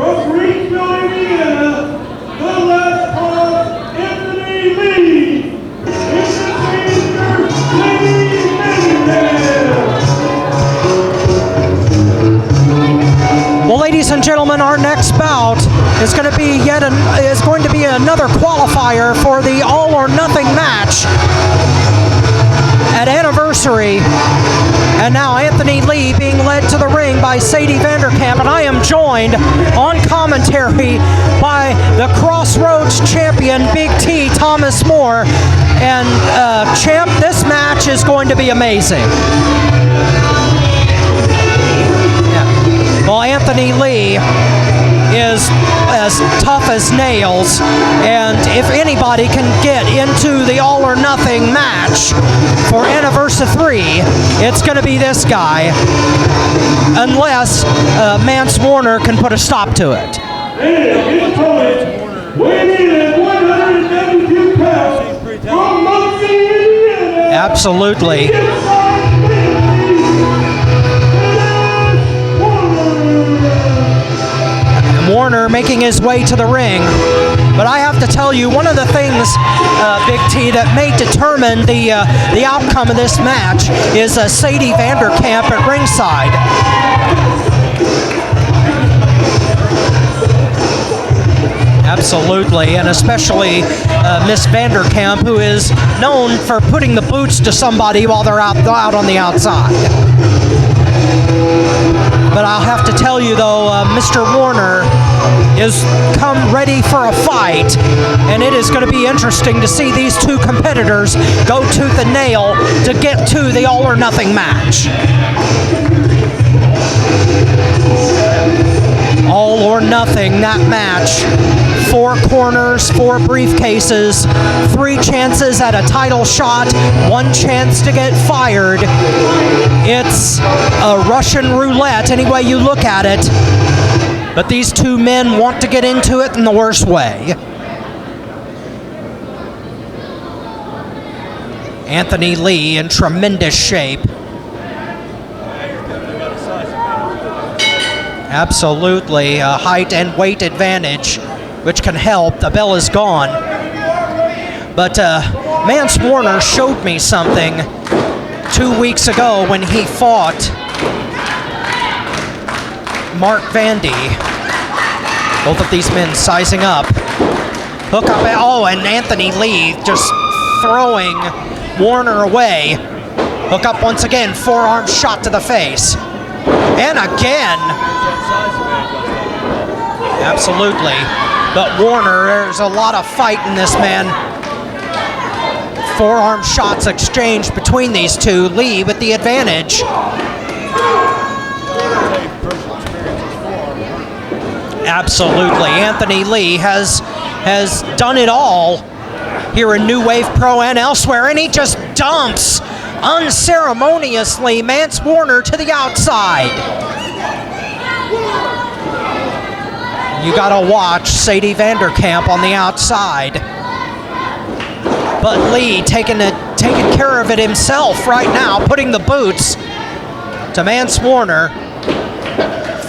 from Greenville, Indiana, the last part, Anthony Lee. Well, ladies and gentlemen, our next bout is going to be another qualifier for the All or Nothing match at Anniversary. And now Anthony Lee being led to the ring by Sadie Vanderkamp, and I am joined on commentary by the Crossroads champion, Big T, Thomas Moore. And champ, this match is going to be amazing. Well, Anthony Lee is as tough as nails, and if anybody can get into the All or Nothing match for Anniversary, it's going to be this guy, unless Mance Warner can put a stop to it. Weighing in at 192 pounds from Mance, Indiana. Absolutely. Warner making his way to the ring. But I have to tell you, one of the things, Big T, that may determine the outcome of this match is Sadie Vanderkamp at ringside. Absolutely, and especially Miss Vanderkamp, who is known for putting the boots to somebody while they're out on the outside. But I'll have to tell you, though, Mr. Warner is come ready for a fight, and it is going to be interesting to see these two competitors go tooth and nail to get to the All or Nothing match. All or Nothing, that match. 4 corners, 4 briefcases, 3 chances at a title shot, 1 chance to get fired. It's a Russian roulette any way you look at it. But these two men want to get into it in the worst way. Anthony Lee in tremendous shape. Absolutely, a height and weight advantage, which can help. The bell is gone. But Mance Warner showed me something 2 weeks ago when he fought Mark Vandy. Both of these men sizing up. Hook up, and Anthony Lee just throwing Warner away. Hook up once again, forearm shot to the face. And again. Absolutely. But Warner, there's a lot of fight in this man. Forearm shots exchanged between these two. Lee with the advantage. Absolutely. Anthony Lee has done it all here in New Wave Pro and elsewhere, and he just dumps unceremoniously Mance Warner to the outside. You gotta watch Sadie Vanderkamp on the outside. But Lee taking care of it himself right now, putting the boots to Mance Warner.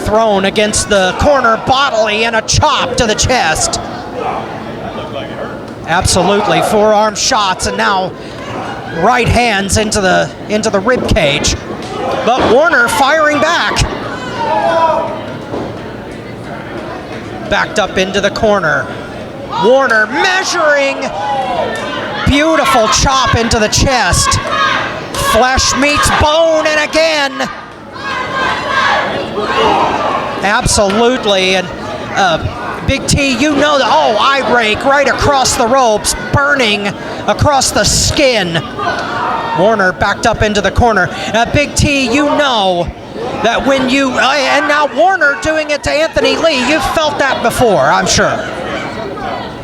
Thrown against the corner bodily and a chop to the chest. Absolutely, forearm shots, and now right hands into the rib cage. But Warner firing back. Backed up into the corner. Warner measuring. Beautiful chop into the chest. Flesh meets bone, and again. Absolutely, and Big T, you know that. Oh, eye rake right across the ropes, burning across the skin. Warner backed up into the corner. Big T, you know that when you, and now Warner doing it to Anthony Lee, you've felt that before, I'm sure.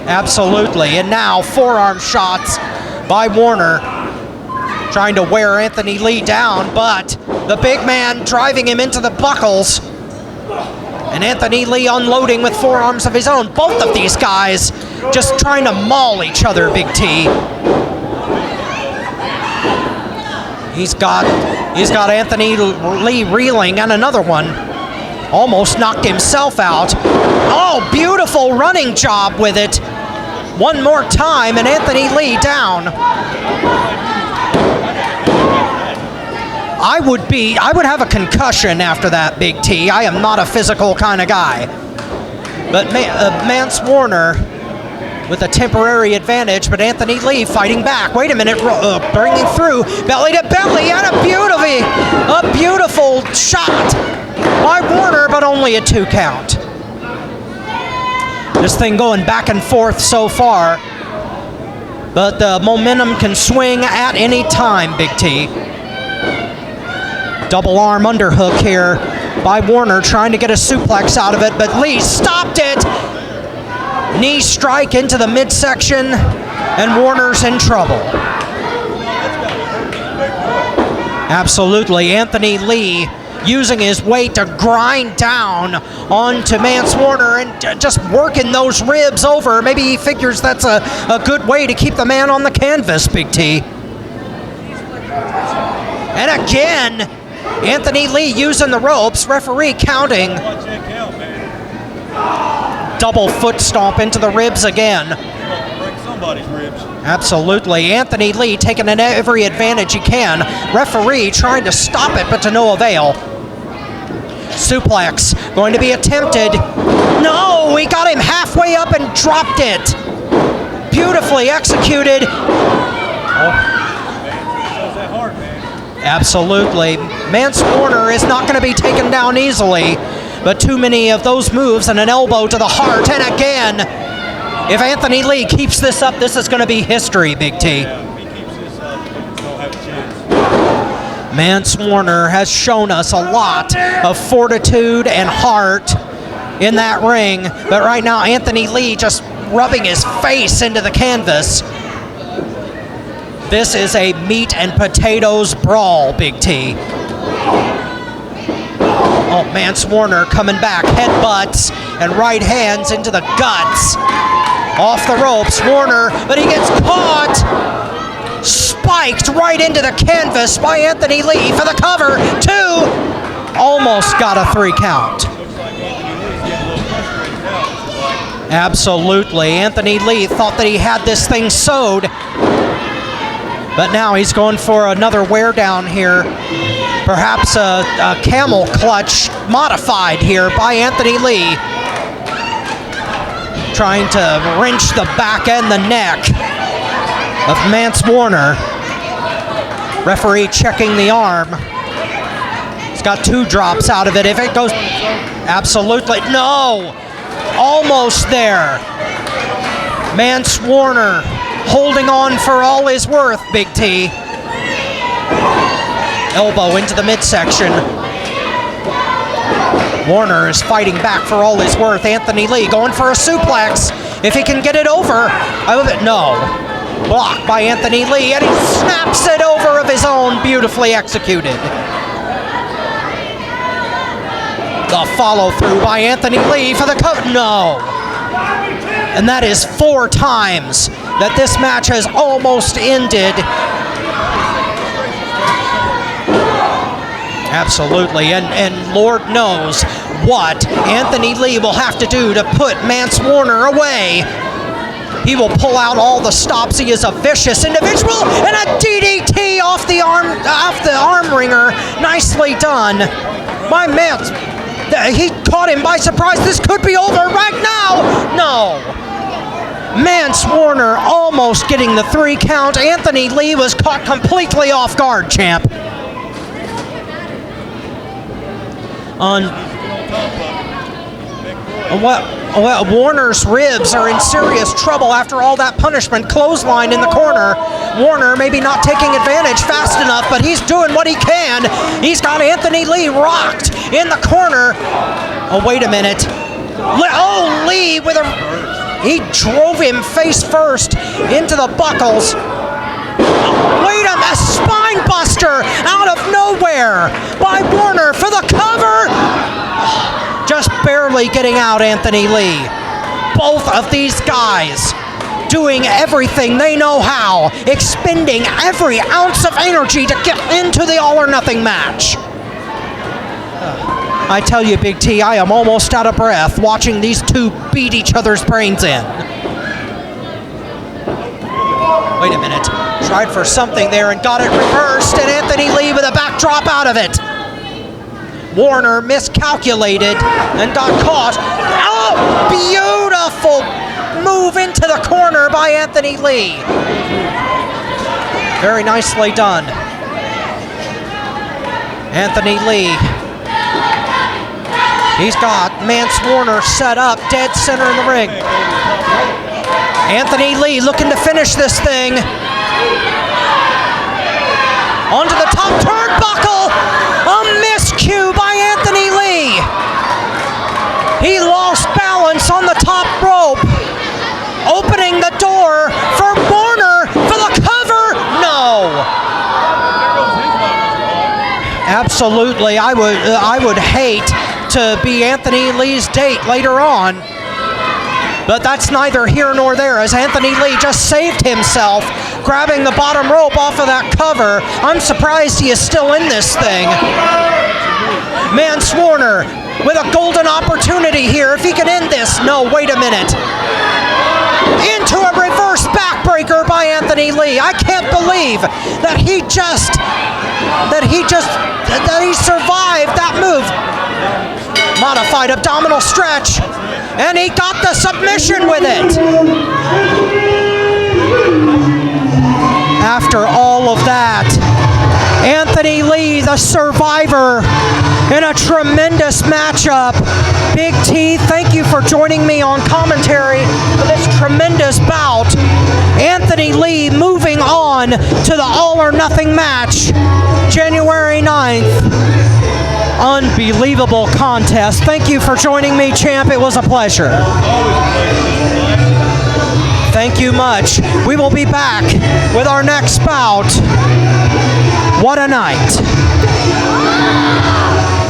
Absolutely, and now forearm shots by Warner, trying to wear Anthony Lee down, but the big man driving him into the buckles. And Anthony Lee unloading with forearms of his own. Both of these guys just trying to maul each other, Big T. He's got Anthony Lee reeling, and another one. Almost knocked himself out. Oh, beautiful running job with it. One more time, and Anthony Lee down. I would have a concussion after that, Big T. I am not a physical kind of guy. But Mance Warner with a temporary advantage, but Anthony Lee fighting back. Wait a minute, bringing through belly to belly, and a beautiful shot by Warner, but only a 2 count. This thing going back and forth so far, but the momentum can swing at any time, Big T. Double arm underhook here by Warner, trying to get a suplex out of it, but Lee stopped it. Knee strike into the midsection, and Warner's in trouble. Absolutely, Anthony Lee using his weight to grind down onto Mance Warner and just working those ribs over. Maybe he figures that's a good way to keep the man on the canvas, Big T. And again, Anthony Lee using the ropes, referee counting. Double foot stomp into the ribs again. Break somebody's ribs. Absolutely. Anthony Lee taking every advantage he can. Referee trying to stop it, but to no avail. Suplex going to be attempted. No, we got him halfway up and dropped it. Beautifully executed. Absolutely. Mance Warner is not going to be taken down easily, but too many of those moves and an elbow to the heart. And again, if Anthony Lee keeps this up, this is going to be history, Big T. Yeah, if he keeps this up, he'll have a chance. Mance Warner has shown us a lot of fortitude and heart in that ring, but right now Anthony Lee just rubbing his face into the canvas. This is a meat and potatoes brawl, Big T. Oh, Mance Warner coming back, headbutts and right hands into the guts. Off the ropes, Warner, but he gets caught. Spiked right into the canvas by Anthony Lee for the cover. 2. Almost got a 3 count. Absolutely. Anthony Lee thought that he had this thing sewed, but now he's going for another wear down here. Perhaps a camel clutch modified here by Anthony Lee. Trying to wrench the back and the neck of Mance Warner. Referee checking the arm. He's got 2 drops out of it. If it goes, absolutely, no! Almost there. Mance Warner holding on for all his worth, Big T. Elbow into the midsection. Warner is fighting back for all his worth. Anthony Lee going for a suplex. If he can get it over, I love it. No. Blocked by Anthony Lee, and he snaps it over of his own, beautifully executed. The follow through by Anthony Lee for the cover. No. And that is 4 times that this match has almost ended. Absolutely, and Lord knows what Anthony Lee will have to do to put Mance Warner away. He will pull out all the stops. He is a vicious individual, and a DDT off the arm ringer. Nicely done by Mance. He caught him by surprise. This could be over right now. No. Mance Warner almost getting the 3 count. Anthony Lee was caught completely off guard, champ. Warner's ribs are in serious trouble after all that punishment. Clothesline in the corner. Warner maybe not taking advantage fast enough, but he's doing what he can. He's got Anthony Lee rocked in the corner. Oh, wait a minute. Oh, Lee with he drove him face first into the buckles. Wait a minute, spine buster out of nowhere by Warner for the cover. Just barely getting out, Anthony Lee. Both of these guys doing everything they know how, expending every ounce of energy to get into the all or nothing match. I tell you, Big T, I am almost out of breath watching these two beat each other's brains in. Wait a minute. Tried for something there and got it reversed, and Anthony Lee with a backdrop out of it. Warner miscalculated and got caught. Oh, beautiful move into the corner by Anthony Lee. Very nicely done. Anthony Lee. He's got Mance Warner set up dead center in the ring. Anthony Lee looking to finish this thing. Onto the top turnbuckle. A miscue by Anthony Lee. He lost balance on the top rope. Opening the door for Warner for the cover. No. Absolutely. I would hate to be Anthony Lee's date later on. But that's neither here nor there, as Anthony Lee just saved himself, grabbing the bottom rope off of that cover. I'm surprised he is still in this thing. Mance Warner with a golden opportunity here. If he can end this. No, wait a minute. Into a reverse backbreaker by Anthony Lee. I can't believe that he survived that move. Modified abdominal stretch, and he got the submission with it. After all of that, Anthony Lee, the survivor, in a tremendous matchup. Big T, thank you for joining me on commentary for this tremendous bout. Anthony Lee moving on to the All or Nothing match, January 9th. Unbelievable contest. Thank you for joining me, champ. It was a pleasure. Thank you much. We will be back with our next bout. What a night.